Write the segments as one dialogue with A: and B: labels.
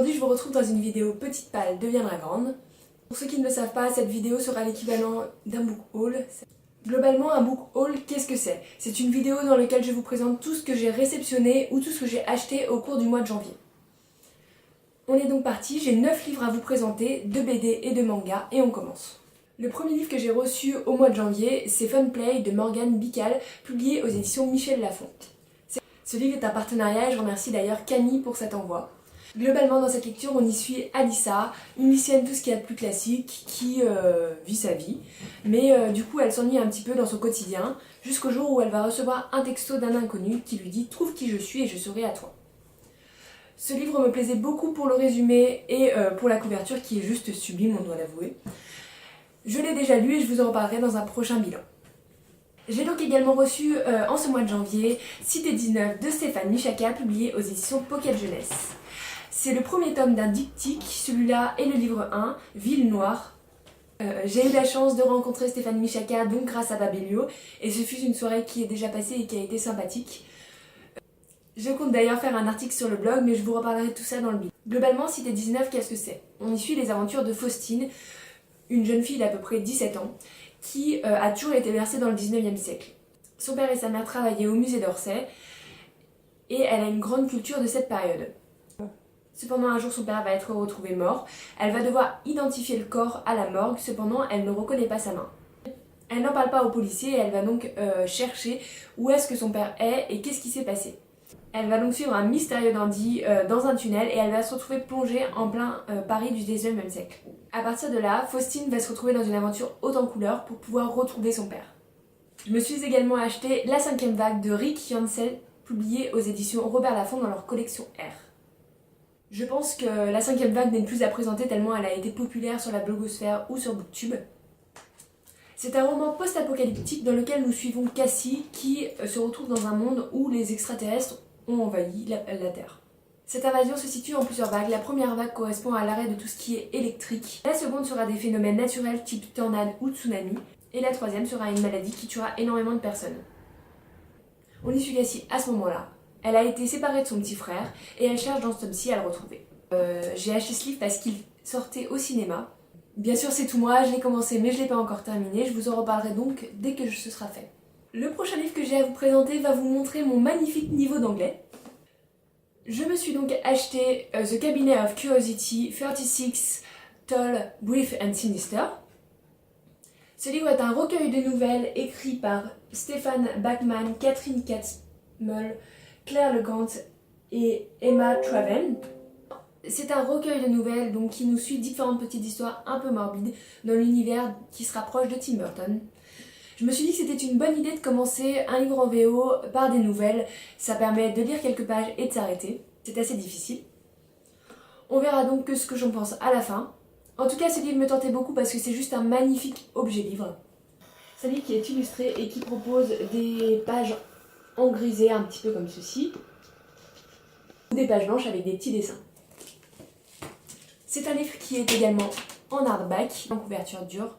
A: Aujourd'hui je vous retrouve dans une vidéo Petite Palle deviendra grande. Pour ceux qui ne le savent pas, cette vidéo sera l'équivalent d'un book haul. Globalement, un book haul, qu'est-ce que c'est? C'est une vidéo dans laquelle je vous présente tout ce que j'ai réceptionné ou tout ce que j'ai acheté au cours du mois de janvier. On est donc parti, j'ai 9 livres à vous présenter, de BD et de manga, et on commence. Le premier livre que j'ai reçu au mois de janvier, c'est Fun Play de Morgane Bical, publié aux éditions Michel Lafon. Ce livre est un partenariat et je remercie d'ailleurs Camille pour cet envoi. Globalement, dans cette lecture, on y suit Alyssa, une lycéenne tout ce qu'il y a de plus classique, qui vit sa vie, mais du coup elle s'ennuie un petit peu dans son quotidien, jusqu'au jour où elle va recevoir un texto d'un inconnu qui lui dit « Trouve qui je suis et je serai à toi ». Ce livre me plaisait beaucoup pour le résumé et pour la couverture qui est juste sublime, on doit l'avouer. Je l'ai déjà lu et je vous en reparlerai dans un prochain bilan. J'ai donc également reçu en ce mois de janvier Cité 19 de Stéphane Michaka, publié aux éditions Pocket Jeunesse. C'est le premier tome d'un diptyque, celui-là est le livre 1, Ville Noire. J'ai eu la chance de rencontrer Stéphane Michaka donc grâce à Babelio et ce fut une soirée qui est déjà passée et qui a été sympathique. Je compte d'ailleurs faire un article sur le blog mais je vous reparlerai de tout ça dans le bilan. Globalement, Cité 19, qu'est-ce que c'est? On y suit les aventures de Faustine, une jeune fille d'à peu près 17 ans, qui a toujours été bercée dans le 19e siècle. Son père et sa mère travaillaient au musée d'Orsay et elle a une grande culture de cette période. Cependant, un jour, son père va être retrouvé mort. Elle va devoir identifier le corps à la morgue, cependant, elle ne reconnaît pas sa main. Elle n'en parle pas aux policiers et elle va donc chercher où est-ce que son père est et qu'est-ce qui s'est passé. Elle va donc suivre un mystérieux dandy dans un tunnel et elle va se retrouver plongée en plein Paris du 19e siècle. À partir de là, Faustine va se retrouver dans une aventure haute en couleurs pour pouvoir retrouver son père. Je me suis également acheté La 5e vague de Rick Yancey, publiée aux éditions Robert Laffont dans leur collection R. Je pense que La 5e vague n'est plus à présenter tellement elle a été populaire sur la blogosphère ou sur Booktube. C'est un roman post-apocalyptique dans lequel nous suivons Cassie qui se retrouve dans un monde où les extraterrestres ont envahi la Terre. Cette invasion se situe en plusieurs vagues. La première vague correspond à l'arrêt de tout ce qui est électrique. La seconde sera des phénomènes naturels type tornade ou tsunami. Et la troisième sera une maladie qui tuera énormément de personnes. On y suit Cassie à ce moment-là. Elle a été séparée de son petit frère et elle cherche dans ce tome-ci à le retrouver. J'ai acheté ce livre parce qu'il sortait au cinéma. Bien sûr c'est tout moi, je l'ai commencé mais je ne l'ai pas encore terminé. Je vous en reparlerai donc dès que ce sera fait. Le prochain livre que j'ai à vous présenter va vous montrer mon magnifique niveau d'anglais. Je me suis donc acheté The Cabinet of Curiosity, 36 Tall, Brief and Sinister. Ce livre est un recueil de nouvelles écrit par Stéphane Bachmann, Catherine Katzmel, Claire Legant et Emma Traven. C'est un recueil de nouvelles donc, qui nous suit différentes petites histoires un peu morbides dans l'univers qui se rapproche de Tim Burton. Je me suis dit que c'était une bonne idée de commencer un livre en VO par des nouvelles. Ça permet de lire quelques pages et de s'arrêter. C'est assez difficile. On verra donc que ce que j'en pense à la fin. En tout cas, ce livre me tentait beaucoup parce que c'est juste un magnifique objet livre. C'est un livre qui est illustré et qui propose des pages en grisé un petit peu comme ceci, ou des pages blanches avec des petits dessins. C'est un livre qui est également en hardback, en couverture dure.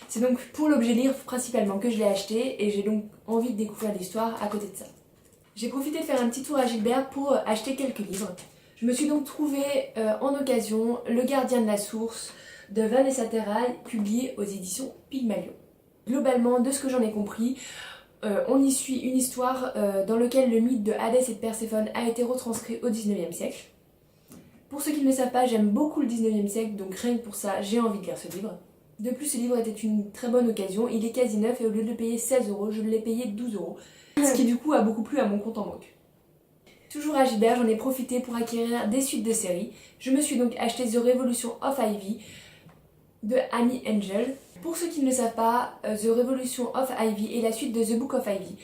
A: C'est donc pour l'objet livre principalement que je l'ai acheté et j'ai donc envie de découvrir l'histoire à côté de ça. J'ai profité de faire un petit tour à Gilbert pour acheter quelques livres. Je me suis donc trouvé en occasion Le Gardien de la Source de Vanessa Terral, publié aux éditions Pygmalion. Globalement, de ce que j'en ai compris, on y suit une histoire dans laquelle le mythe de Hadès et de Perséphone a été retranscrit au 19e siècle. Pour ceux qui ne le savent pas, j'aime beaucoup le 19e siècle, donc rien que pour ça, j'ai envie de lire ce livre. De plus, ce livre était une très bonne occasion, il est quasi neuf et au lieu de le payer 16 €, je l'ai payé 12 €, ce qui du coup a beaucoup plu à mon compte en banque. Toujours à Gilbert, j'en ai profité pour acquérir des suites de séries. Je me suis donc acheté The Revolution of Ivy de Amy Angel. Pour ceux qui ne le savent pas, The Revolution of Ivy est la suite de The Book of Ivy.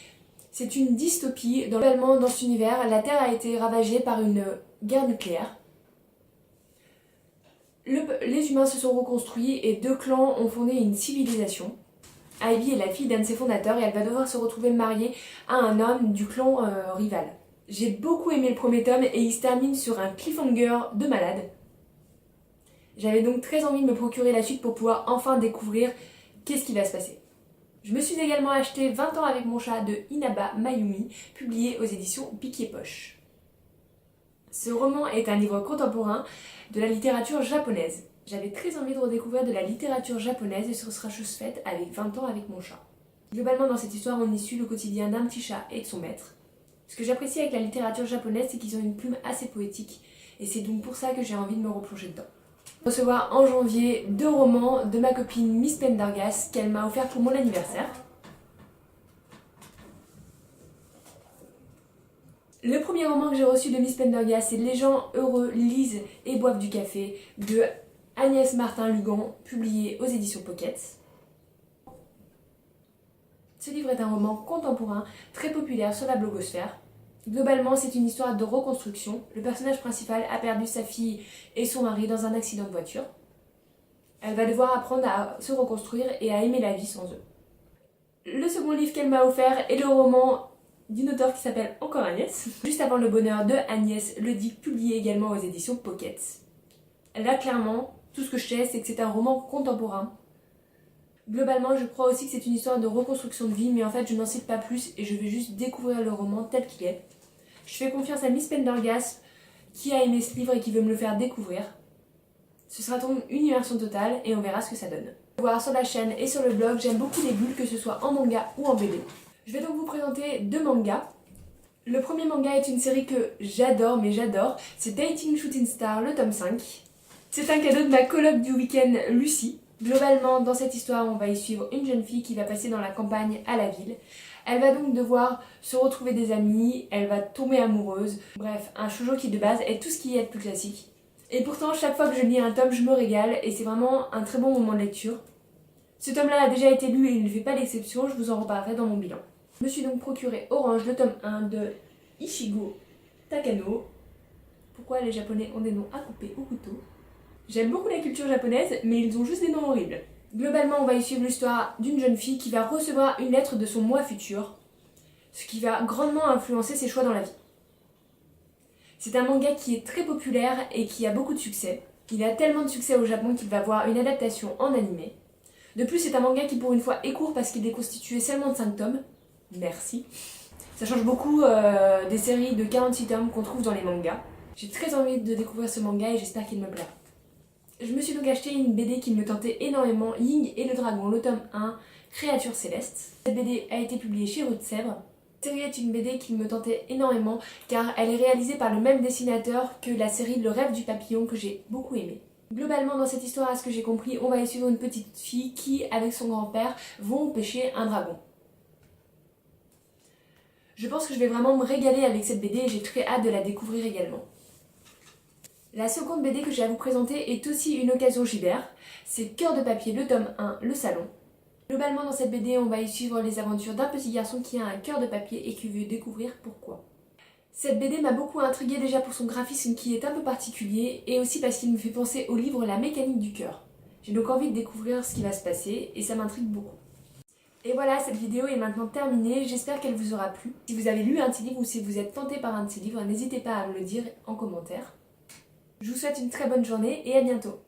A: C'est une dystopie. Dans cet univers, la Terre a été ravagée par une guerre nucléaire. Les humains se sont reconstruits et 2 clans ont fondé une civilisation. Ivy est la fille d'un de ses fondateurs et elle va devoir se retrouver mariée à un homme du clan rival. J'ai beaucoup aimé le premier tome et il se termine sur un cliffhanger de malade. J'avais donc très envie de me procurer la suite pour pouvoir enfin découvrir qu'est-ce qui va se passer. Je me suis également acheté 20 ans avec mon chat de Inaba Mayumi, publié aux éditions Piquet Poche. Ce roman est un livre contemporain de la littérature japonaise. J'avais très envie de redécouvrir de la littérature japonaise et ce sera chose faite avec 20 ans avec mon chat. Globalement, dans cette histoire, on y suit le quotidien d'un petit chat et de son maître. Ce que j'apprécie avec la littérature japonaise, c'est qu'ils ont une plume assez poétique et c'est donc pour ça que j'ai envie de me replonger dedans. Recevoir en janvier 2 romans de ma copine Miss Pendergast qu'elle m'a offert pour mon anniversaire. Le premier roman que j'ai reçu de Miss Pendergast, c'est Les gens heureux lisent et boivent du café de Agnès Martin-Lugan, publié aux éditions Pocket. Ce livre est un roman contemporain très populaire sur la blogosphère. Globalement, c'est une histoire de reconstruction. Le personnage principal a perdu sa fille et son mari dans un accident de voiture. Elle va devoir apprendre à se reconstruire et à aimer la vie sans eux. Le second livre qu'elle m'a offert est le roman d'une auteure qui s'appelle encore Agnès. Juste avant le bonheur de Agnès Ledic, publié également aux éditions Pocket. Là, clairement, tout ce que je sais, c'est que c'est un roman contemporain. Globalement, je crois aussi que c'est une histoire de reconstruction de vie, mais en fait, je n'en cite pas plus et je vais juste découvrir le roman tel qu'il est. Je fais confiance à Miss Pendergast, qui a aimé ce livre et qui veut me le faire découvrir. Ce sera donc une immersion totale et on verra ce que ça donne. Voir sur la chaîne et sur le blog, j'aime beaucoup les bulles, que ce soit en manga ou en BD. Je vais donc vous présenter 2 mangas. Le premier manga est une série que j'adore, c'est Dating Shooting Star, le tome 5. C'est un cadeau de ma coloc du week-end, Lucie. Globalement, dans cette histoire, on va y suivre une jeune fille qui va passer dans la campagne à la ville. Elle va donc devoir se retrouver des amis, elle va tomber amoureuse. Bref, un shoujo qui de base est tout ce qui est de plus classique. Et pourtant, chaque fois que je lis un tome, je me régale et c'est vraiment un très bon moment de lecture. Ce tome-là a déjà été lu et il ne fait pas l'exception, je vous en reparlerai dans mon bilan. Je me suis donc procuré Orange, le tome 1 de Ichigo Takano. Pourquoi les japonais ont des noms à couper au couteau? J'aime beaucoup la culture japonaise, mais ils ont juste des noms horribles. Globalement, on va y suivre l'histoire d'une jeune fille qui va recevoir une lettre de son moi futur, ce qui va grandement influencer ses choix dans la vie. C'est un manga qui est très populaire et qui a beaucoup de succès. Il a tellement de succès au Japon qu'il va avoir une adaptation en animé. De plus, c'est un manga qui pour une fois est court parce qu'il est constitué seulement de 5 tomes. Merci. Ça change beaucoup des séries de 46 tomes qu'on trouve dans les mangas. J'ai très envie de découvrir ce manga et j'espère qu'il me plaira. Je me suis donc acheté une BD qui me tentait énormément, Ying et le Dragon, le tome 1, Créature Céleste. Cette BD a été publiée chez Route Sèvres. Cette série est une BD qui me tentait énormément car elle est réalisée par le même dessinateur que la série Le Rêve du Papillon que j'ai beaucoup aimé. Globalement, dans cette histoire, à ce que j'ai compris, on va y suivre une petite fille qui, avec son grand-père, vont pêcher un dragon. Je pense que je vais vraiment me régaler avec cette BD et j'ai très hâte de la découvrir également. La seconde BD que j'ai à vous présenter est aussi une occasion Gibert. C'est Cœur de papier, le tome 1, Le Salon. Globalement, dans cette BD, on va y suivre les aventures d'un petit garçon qui a un cœur de papier et qui veut découvrir pourquoi. Cette BD m'a beaucoup intriguée déjà pour son graphisme qui est un peu particulier et aussi parce qu'il me fait penser au livre La mécanique du cœur. J'ai donc envie de découvrir ce qui va se passer et ça m'intrigue beaucoup. Et voilà, cette vidéo est maintenant terminée, j'espère qu'elle vous aura plu. Si vous avez lu un de ces livres ou si vous êtes tenté par un de ces livres, n'hésitez pas à me le dire en commentaire. Je vous souhaite une très bonne journée et à bientôt.